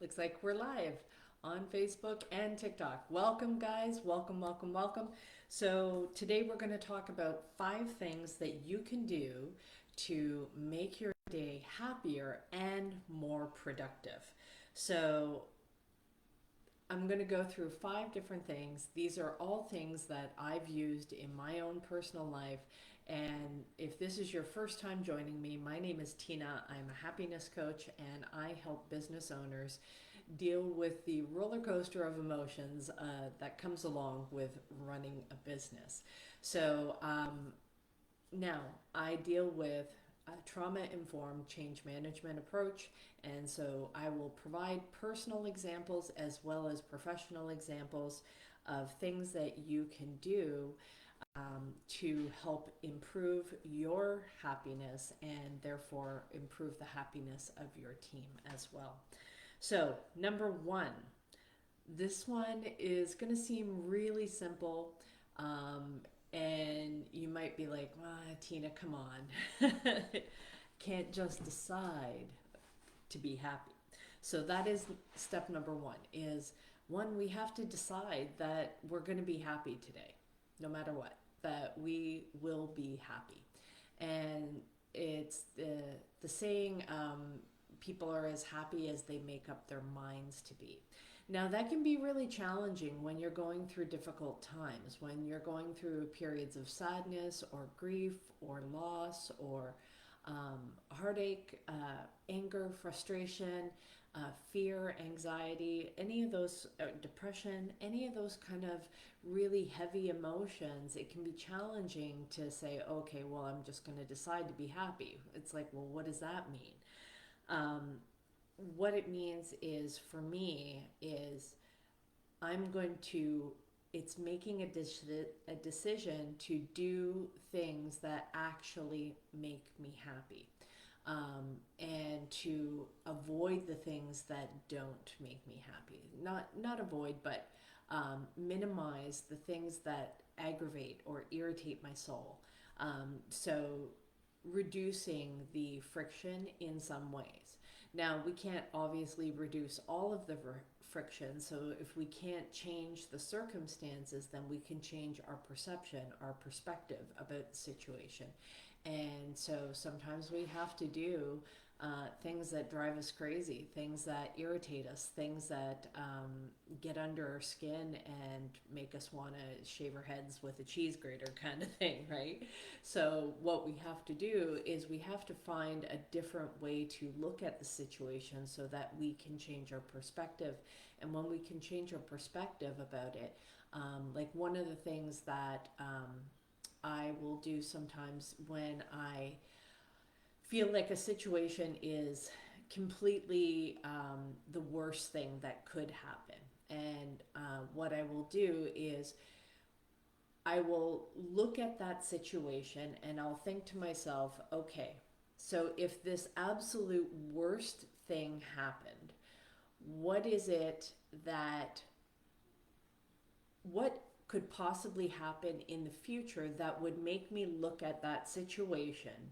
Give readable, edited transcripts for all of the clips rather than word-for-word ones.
Looks like we're live on Facebook and TikTok. Welcome, guys. Welcome, welcome, welcome. So, today we're going to talk about 5 things that you can do to make your day happier and more productive. So, I'm going to go through 5 different things. These are all things that I've used in my own personal life. And if this is your first time joining me, my name is Tina. I'm a happiness coach and I help business owners deal with the roller coaster of emotions that comes along with running a business. So, now, I deal with a trauma informed change management approach, and so I will provide personal examples as well as professional examples of things that you can do to help improve your happiness and therefore improve the happiness of your team as well. So, number one, this one is going to seem really simple, um, and you might be like, Tina, come on. Can't just decide to be happy. So that is step number one is one, we have to decide that we're going to be happy today, no matter what, that we will be happy. And it's the saying, people are as happy as they make up their minds to be. Now, that can be really challenging when you're going through difficult times, when you're going through periods of sadness or grief or loss or heartache, anger, frustration, fear, anxiety, any of those, depression, any of those kind of really heavy emotions. It can be challenging to say, okay, well, I'm just going to decide to be happy. It's like, well, what does that mean? Um, what it means is, for me, is I'm going to, it's making a decision to do things that actually make me happy, and to avoid the things that don't make me happy. Not avoid, but minimize the things that aggravate or irritate my soul. So reducing the friction in some ways. Now, we can't obviously reduce all of the friction, so if we can't change the circumstances, then we can change our perception, our perspective about the situation. And so sometimes we have to do things that drive us crazy, things that irritate us, things that get under our skin and make us want to shave our heads with a cheese grater, kind of thing, right? So, what we have to do is we have to find a different way to look at the situation so that we can change our perspective. And when we can change our perspective about it, like one of the things that I will do sometimes when I feel like a situation is completely the worst thing that could happen. And what I will do is I will look at that situation and I'll think to myself, okay, so if this absolute worst thing happened, what is it that, what could possibly happen in the future that would make me look at that situation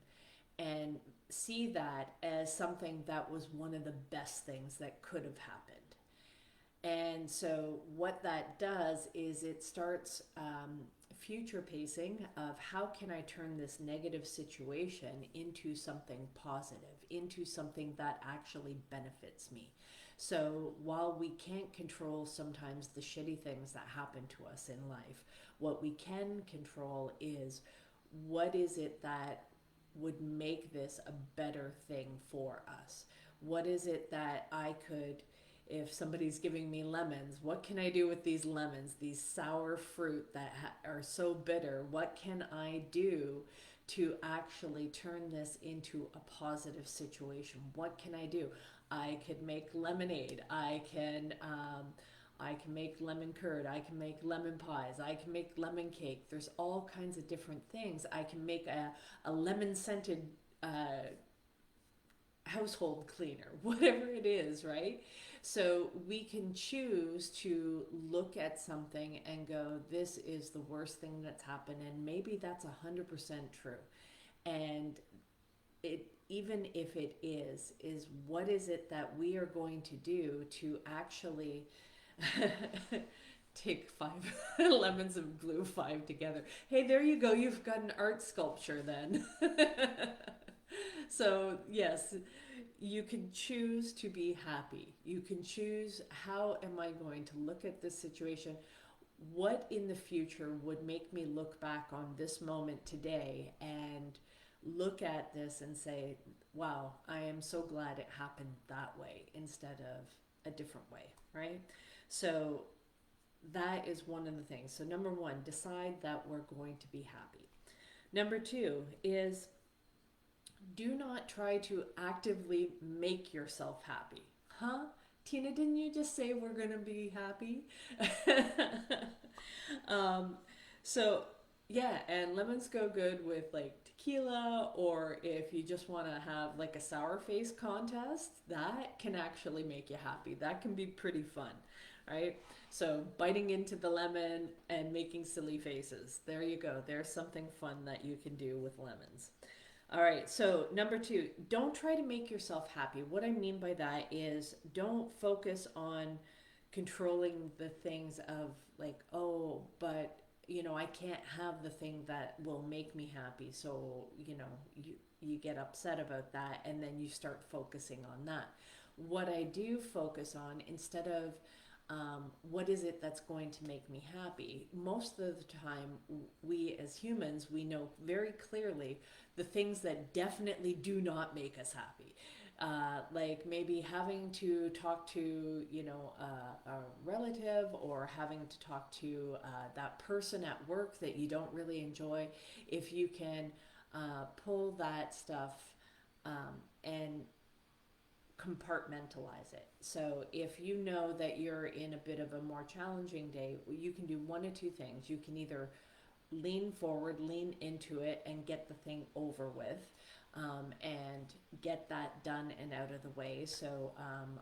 and see that as something that was one of the best things that could have happened. And so, what that does is it starts future pacing of how can I turn this negative situation into something positive, into something that actually benefits me. So, while we can't control sometimes the shitty things that happen to us in life, what we can control is what is it that would make this a better thing for us? What is it that I could, if somebody's giving me lemons, what can I do with these lemons, these sour fruit that are so bitter? What can I do to actually turn this into a positive situation? What can I do? I could make lemonade. I can make lemon curd. I can make lemon pies. I can make lemon cake. There's all kinds of different things. I can make a lemon scented household cleaner, whatever it is, right? So we can choose to look at something and go, this is the worst thing that's happened, and maybe that's 100% true. And it even if it is what is it that we are going to do to actually take five lemons and glue five together. Hey, there you go. You've got an art sculpture then. So, yes, you can choose to be happy. You can choose, how am I going to look at this situation? What in the future would make me look back on this moment today and look at this and say, wow, I am so glad it happened that way instead of a different way, right? So that is one of the things. So, number one, decide that we're going to be happy. Number two is, do not try to actively make yourself happy. Huh? Tina, didn't you just say we're going to be happy? um, so, yeah, and lemons go good with like tequila, or if you just want to have like a sour face contest, that can actually make you happy. That can be pretty fun, right? So, biting into the lemon and making silly faces. There you go. There's something fun that you can do with lemons. All right, so number two, don't try to make yourself happy. What I mean by that is, don't focus on controlling the things of like, oh, but I can't have the thing that will make me happy. So, you get upset about that and then you start focusing on that. What I do focus on, instead of what is it that's going to make me happy? Most of the time, we as humans, we know very clearly the things that definitely do not make us happy. Like maybe having to talk to, a relative, or having to talk to that person at work that you don't really enjoy. If you can pull that stuff and compartmentalize it. So if you know that you're in a bit of a more challenging day, you can do one of two things. You can either lean forward, lean into it, and get the thing over with, and get that done and out of the way. So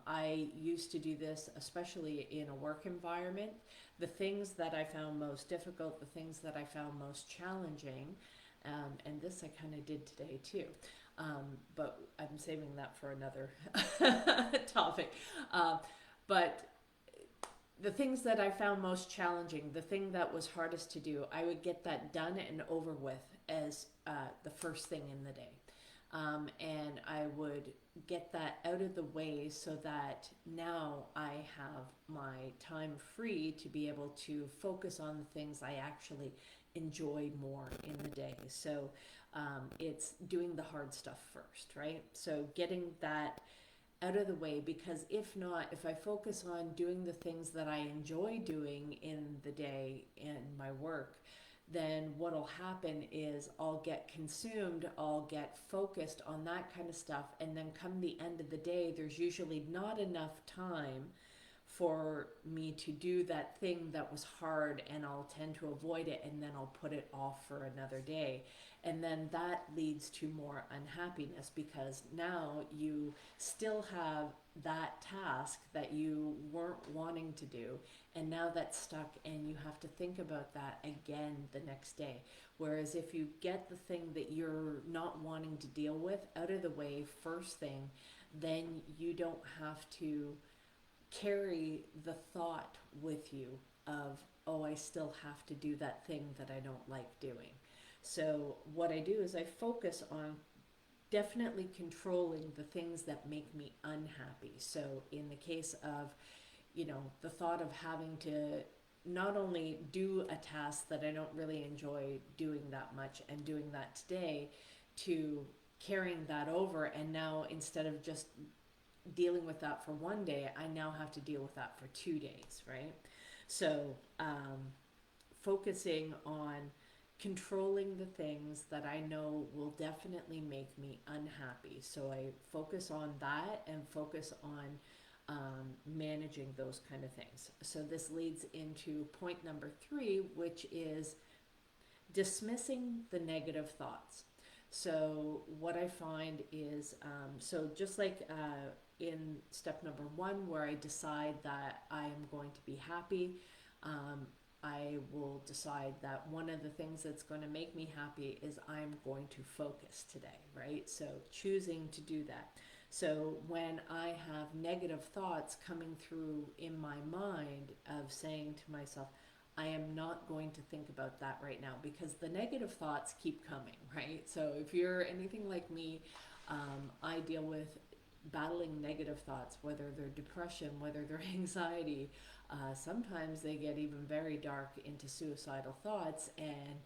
I used to do this, especially in a work environment. The things that I found most difficult, the things that I found most challenging, and this I kind of did today too. But I'm saving that for another topic. But the things that I found most challenging, the thing that was hardest to do, I would get that done and over with as the first thing in the day. And I would get that out of the way so that now I have my time free to be able to focus on the things I actually enjoy more in the day. So it's doing the hard stuff first, right? So getting that out of the way, because if not, if I focus on doing the things that I enjoy doing in the day in my work, then what'll happen is I'll get consumed, I'll get focused on that kind of stuff, and then come the end of the day, there's usually not enough time for me to do that thing that was hard, and I'll tend to avoid it, and then I'll put it off for another day. And then that leads to more unhappiness, because now you still have that task that you weren't wanting to do, and now that's stuck, and you have to think about that again the next day. Whereas if you get the thing that you're not wanting to deal with out of the way first thing, then you don't have to carry the thought with you of, oh, I still have to do that thing that I don't like doing. So what I do is I focus on definitely controlling the things that make me unhappy. So in the case of, the thought of having to not only do a task that I don't really enjoy doing that much and doing that today, to carrying that over, and now instead of just dealing with that for one day, I now have to deal with that for 2 days, right? So focusing on controlling the things that I know will definitely make me unhappy. So I focus on that and focus on managing those kind of things. So this leads into point number 3, which is dismissing the negative thoughts. So what I find is, so just like in step number 1, where I decide that I am going to be happy, I will decide that one of the things that's going to make me happy is I'm going to focus today, right? So choosing to do that. So when I have negative thoughts coming through in my mind of saying to myself, I am not going to think about that right now, because the negative thoughts keep coming, right? So if you're anything like me, I deal with battling negative thoughts, whether they're depression, whether they're anxiety. Sometimes they get even very dark into suicidal thoughts, and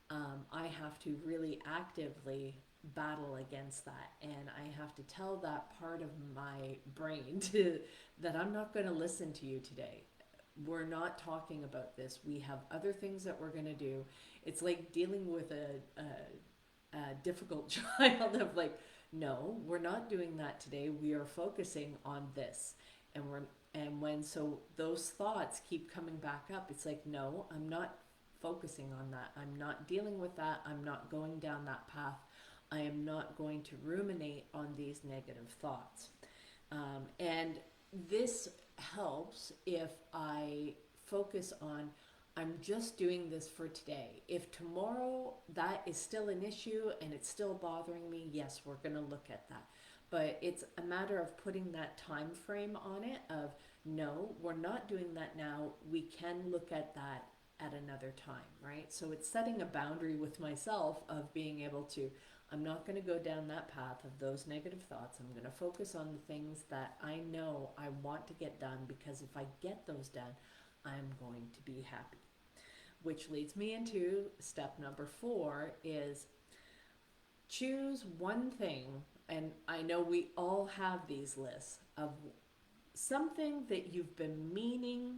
I have to really actively battle against that. And I have to tell that part of my brain that I'm not going to listen to you today. We're not talking about this. We have other things that we're going to do. It's like dealing with a difficult child of like, no, we're not doing that today. We are focusing on this. And when so those thoughts keep coming back up, it's like, no, I'm not focusing on that. I'm not dealing with that. I'm not going down that path. I am not going to ruminate on these negative thoughts. And this helps if I focus on, I'm just doing this for today. If tomorrow that is still an issue and it's still bothering me, yes, we're going to look at that. But it's a matter of putting that time frame on it of, no, we're not doing that now. We can look at that at another time, right? So it's setting a boundary with myself of being able to, I'm not going to go down that path of those negative thoughts. I'm going to focus on the things that I know I want to get done, because if I get those done, I'm going to be happy. Which leads me into step number 4 is choose one thing. And I know we all have these lists of something that you've been meaning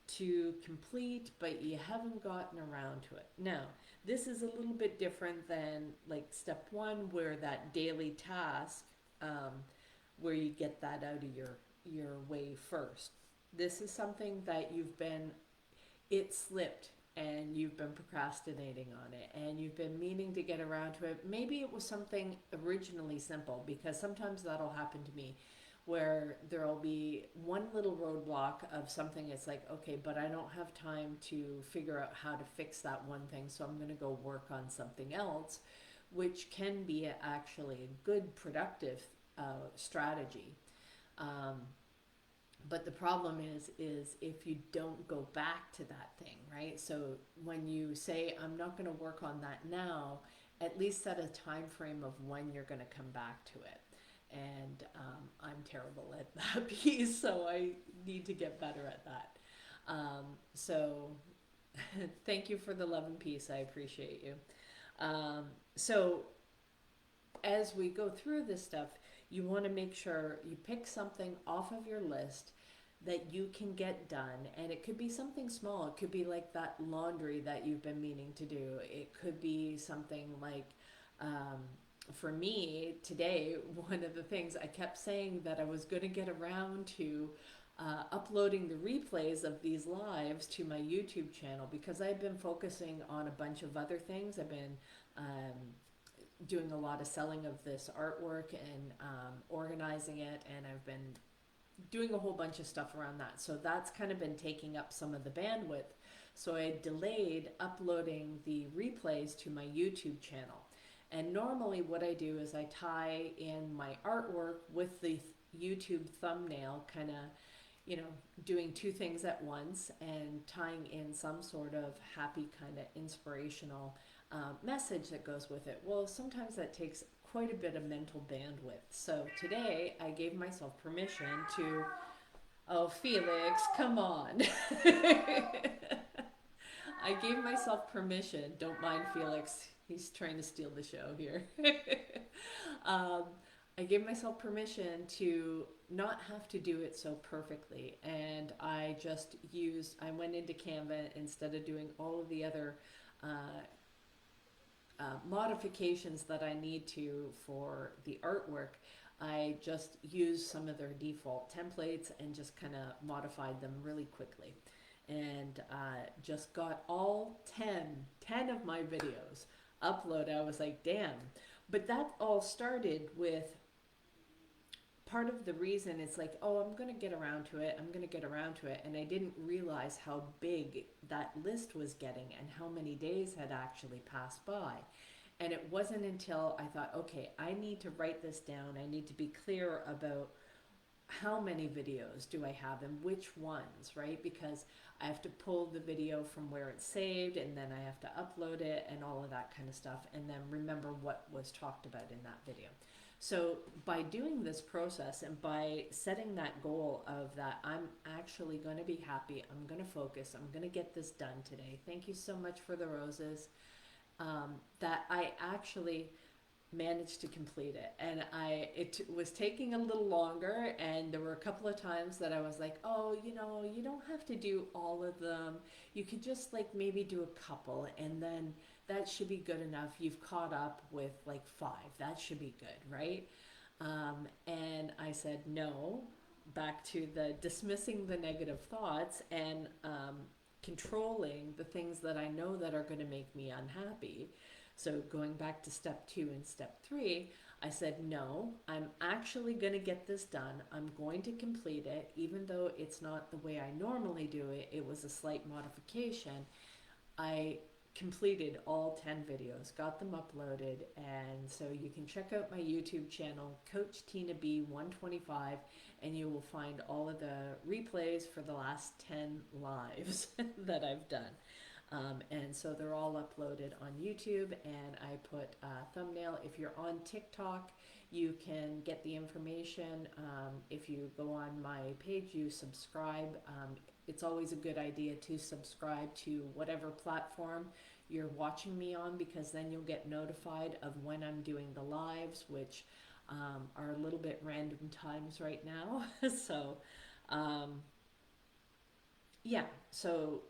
to complete, but you haven't gotten around to it. Now, this is a little bit different than like step 1, where that daily task, where you get that out of your way first. This is something that it slipped and you've been procrastinating on it and you've been meaning to get around to it. Maybe it was something originally simple, because sometimes that'll happen to me, where there'll be one little roadblock of something. It's like, okay, but I don't have time to figure out how to fix that one thing, so I'm going to go work on something else, which can be actually a good productive strategy. But the problem is if you don't go back to that thing, right? So when you say, I'm not going to work on that now, at least set a time frame of when you're going to come back to it. And I'm terrible at that piece, so I need to get better at that. So thank you for the love and peace. I appreciate you. So as we go through this stuff, you want to make sure you pick something off of your list that you can get done. And it could be something small. It could be like that laundry that you've been meaning to do. It could be something like, for me today, one of the things I kept saying that I was going to get around to uploading the replays of these lives to my YouTube channel, because I've been focusing on a bunch of other things. I've been doing a lot of selling of this artwork and organizing it, and I've been doing a whole bunch of stuff around that. So that's kind of been taking up some of the bandwidth. So I delayed uploading the replays to my YouTube channel. And normally what I do is I tie in my artwork with the YouTube thumbnail, kind of, doing two things at once and tying in some sort of happy kind of inspirational message that goes with it. Well, sometimes that takes quite a bit of mental bandwidth. So today I gave myself permission to, oh, Felix, come on. I gave myself permission. Don't mind Felix. He's trying to steal the show here. I gave myself permission to not have to do it so perfectly. And I went into Canva instead of doing all of the other modifications that I need to for the artwork. I just used some of their default templates and just kind of modified them really quickly. And just got all 10 of my videos uploaded. I was like, damn. But that all started with part of the reason it's like, oh, I'm going to get around to it, I'm going to get around to it, and I didn't realize how big that list was getting and how many days had actually passed by. And it wasn't until I thought, okay, I need to write this down, I need to be clear about how many videos do I have and which ones, right? Because I have to pull the video from where it's saved, and then I have to upload it and all of that kind of stuff, and then remember what was talked about in that video. So by doing this process and by setting that goal of that, I'm actually going to be happy, I'm going to focus, I'm going to get this done today. Thank you so much for the roses. That I actually managed to complete it, and it was taking a little longer, and there were a couple of times that I was like, oh, you don't have to do all of them, you could just like maybe do a couple, and then that should be good enough. You've caught up with like 5, that should be good, right? And I said no, back to the dismissing the negative thoughts, and controlling the things that I know that are going to make me unhappy. So going back to step 2 and step 3, I said, no, I'm actually going to get this done. I'm going to complete it, even though it's not the way I normally do it. It was a slight modification. I completed all 10 videos, got them uploaded, and so you can check out my YouTube channel, Coach Tina B 125, and you will find all of the replays for the last 10 lives that I've done. And so they're all uploaded on YouTube, and I put a thumbnail. If you're on TikTok, you can get the information. If you go on my page, you subscribe. It's always a good idea to subscribe to whatever platform you're watching me on, because then you'll get notified of when I'm doing the lives, which are a little bit random times right now. So, yeah, so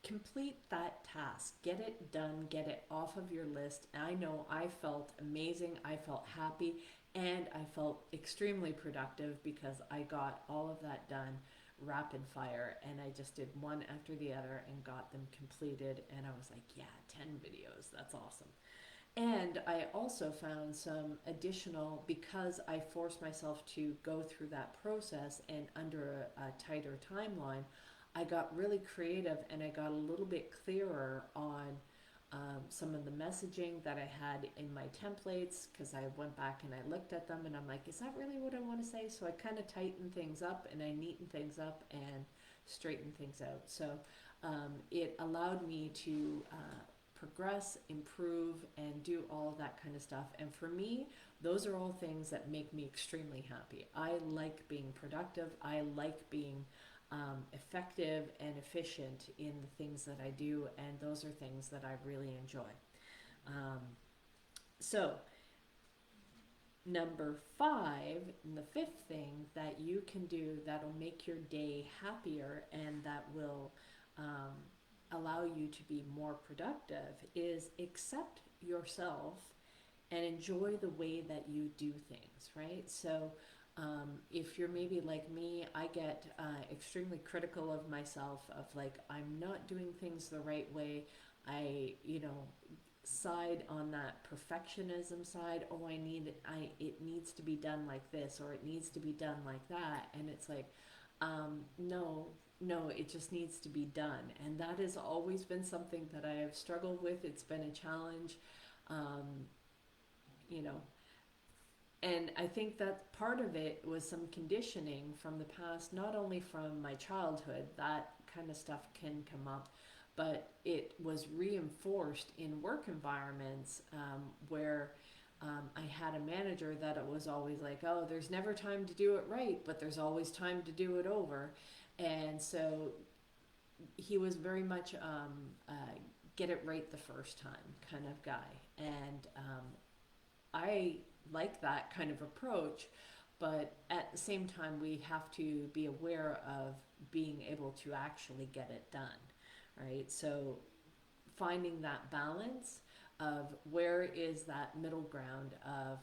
complete that task, get it done, get it off of your list. I know I felt amazing, I felt happy, and I felt extremely productive because I got all of that done rapid fire, and I just did one after the other and got them completed, and I was like, yeah, 10 videos, that's awesome. And I also found some additional, because I forced myself to go through that process and under a tighter timeline, I got really creative, and I got a little bit clearer on some of the messaging that I had in my templates, because I went back and I looked at them, and I'm like, is that really what I want to say? So I kind of tightened things up, and I neatened things up and straightened things out. So it allowed me to progress, improve, and do all of that kind of stuff. And for me, those are all things that make me extremely happy. I like being productive. I like being effective and efficient in the things that I do, and those are things that I really enjoy. So number 5, and the 5th thing that you can do that'll make your day happier and that will allow you to be more productive is accept yourself and enjoy the way that you do things, right? So if you're maybe like me, I get extremely critical of myself, of like, I'm not doing things the right way. I, side on that perfectionism side. Oh, it needs to be done like this, or it needs to be done like that. And it's like, no, it just needs to be done. And that has always been something that I have struggled with. It's been a challenge, you know, and I think that part of it was some conditioning from the past, not only from my childhood, that kind of stuff can come up, but it was reinforced in work environments where I had a manager that it was always like, oh, there's never time to do it right, but there's always time to do it over. And so he was very much get it right the first time kind of guy. And I like that kind of approach, but at the same time, we have to be aware of being able to actually get it done, right? So finding that balance of where is that middle ground of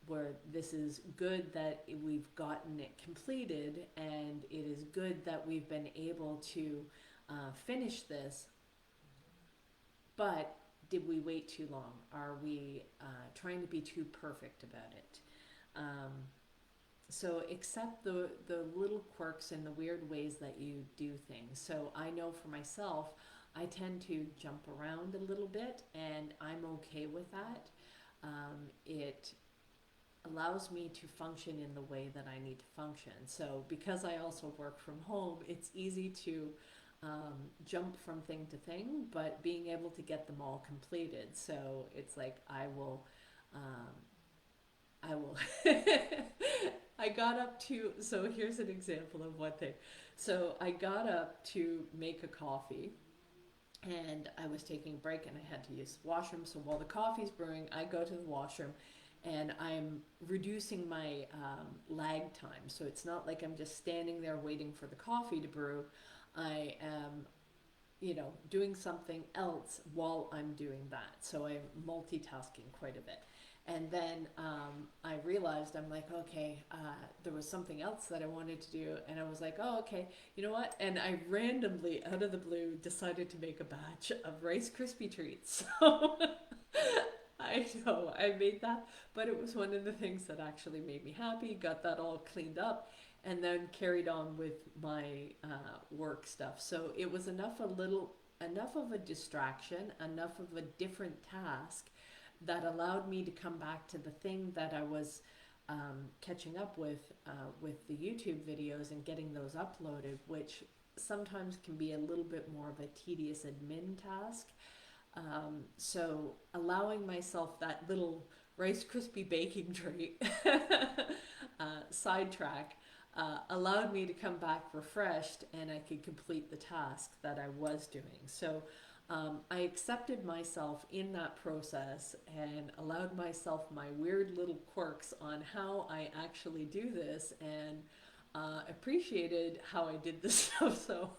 where this is good that we've gotten it completed, and it is good that we've been able to finish this, but did we wait too long? Are we trying to be too perfect about it? So accept the little quirks and the weird ways that you do things. So I know for myself, I tend to jump around a little bit, and I'm okay with that. It allows me to function in the way that I need to function. So because I also work from home, it's easy to jump from thing to thing, but being able to get them all completed. So it's like um, I will. I got up to, so here's an example of one thing. So I got up to make a coffee, and I was taking a break and I had to use the washroom. So while the coffee's brewing, I go to the washroom and I'm reducing my lag time. So it's not like I'm just standing there waiting for the coffee to brew. I am, doing something else while I'm doing that. So I'm multitasking quite a bit. And then I realized, I'm like, okay, there was something else that I wanted to do. And I was like, oh, okay, you know what? And I randomly, out of the blue, decided to make a batch of Rice Krispie treats. So I know I made that, but it was one of the things that actually made me happy. Got that all cleaned up, and then carried on with my work stuff. So it was enough of a distraction, enough of a different task that allowed me to come back to the thing that I was catching up with the YouTube videos and getting those uploaded, which sometimes can be a little bit more of a tedious admin task. So allowing myself that little Rice Krispie baking treat sidetrack allowed me to come back refreshed, and I could complete the task that I was doing. So I accepted myself in that process and allowed myself my weird little quirks on how I actually do this, and appreciated how I did this stuff. So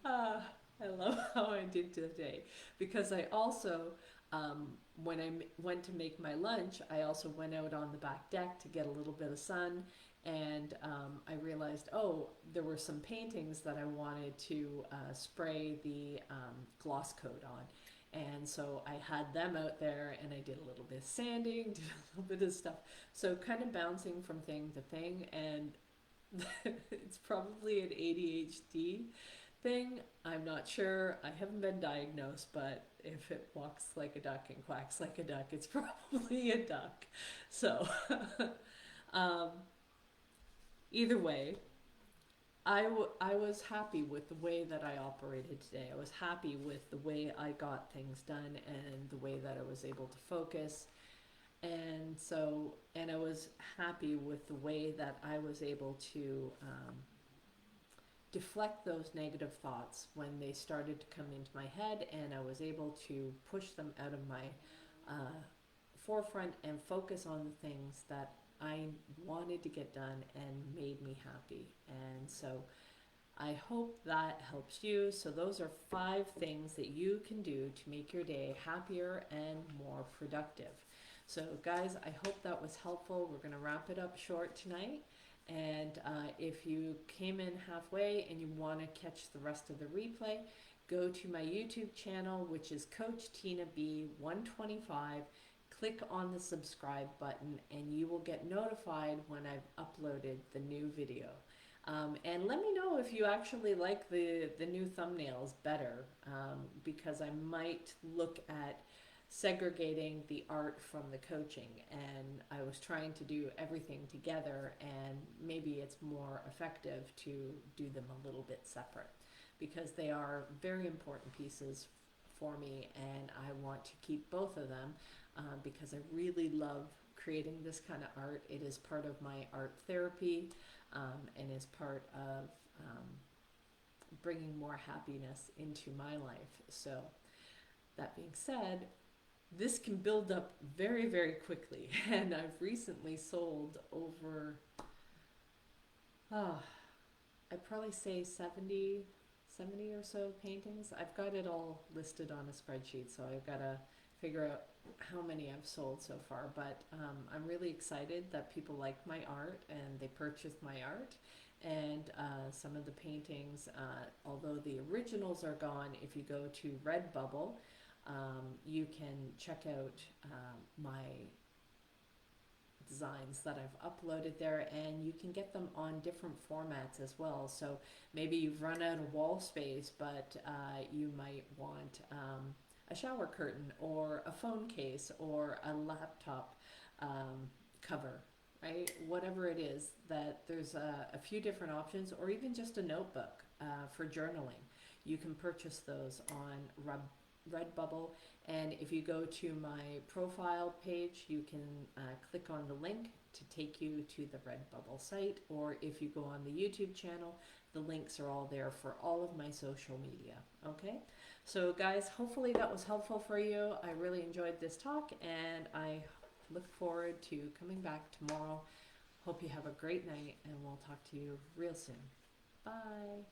uh, I love how I did today, because I also, when went to make my lunch, I also went out on the back deck to get a little bit of sun, and I realized, oh, there were some paintings that I wanted to spray the gloss coat on. And so I had them out there, and I did a little bit of sanding, did a little bit of stuff. So kind of bouncing from thing to thing, and it's probably an ADHD thing. I'm not sure. I haven't been diagnosed, but if it walks like a duck and quacks like a duck, it's probably a duck. So, um, either way, I was happy with the way that I operated today. I was happy with the way I got things done and the way that I was able to focus. And I was happy with the way that I was able to deflect those negative thoughts when they started to come into my head, and I was able to push them out of my forefront and focus on the things that I wanted to get done and made me happy. And so I hope that helps you. So those are 5 things that you can do to make your day happier and more productive. So guys, I hope that was helpful. We're going to wrap it up short tonight. And if you came in halfway and you want to catch the rest of the replay, go to my YouTube channel, which is Coach Tina B 125. Click on the subscribe button, and you will get notified when I've uploaded the new video. And let me know if you actually like the new thumbnails better, because I might look at segregating the art from the coaching, and I was trying to do everything together, and maybe it's more effective to do them a little bit separate, because they are very important pieces for me, and I want to keep both of them, because I really love creating this kind of art. It is part of my art therapy, and is part of bringing more happiness into my life. So that being said, this can build up very, very quickly. And I've recently sold over, I'd probably say 70 or so paintings. I've got it all listed on a spreadsheet, so I've got to figure out how many I've sold so far. But I'm really excited that people like my art and they purchased my art. And some of the paintings, although the originals are gone, if you go to Redbubble, you can check out my designs that I've uploaded there, and you can get them on different formats as well. So maybe you've run out of wall space, but you might want a shower curtain or a phone case or a laptop cover, right? Whatever it is, that there's a few different options, or even just a notebook for journaling. You can purchase those on Redbubble, and if you go to my profile page, you can click on the link to take you to the Redbubble site, or if you go on the YouTube channel, the links are all there for all of my social media. Okay, so guys, hopefully that was helpful for you. I really enjoyed this talk, and I look forward to coming back tomorrow. Hope you have a great night, and we'll talk to you real soon. Bye.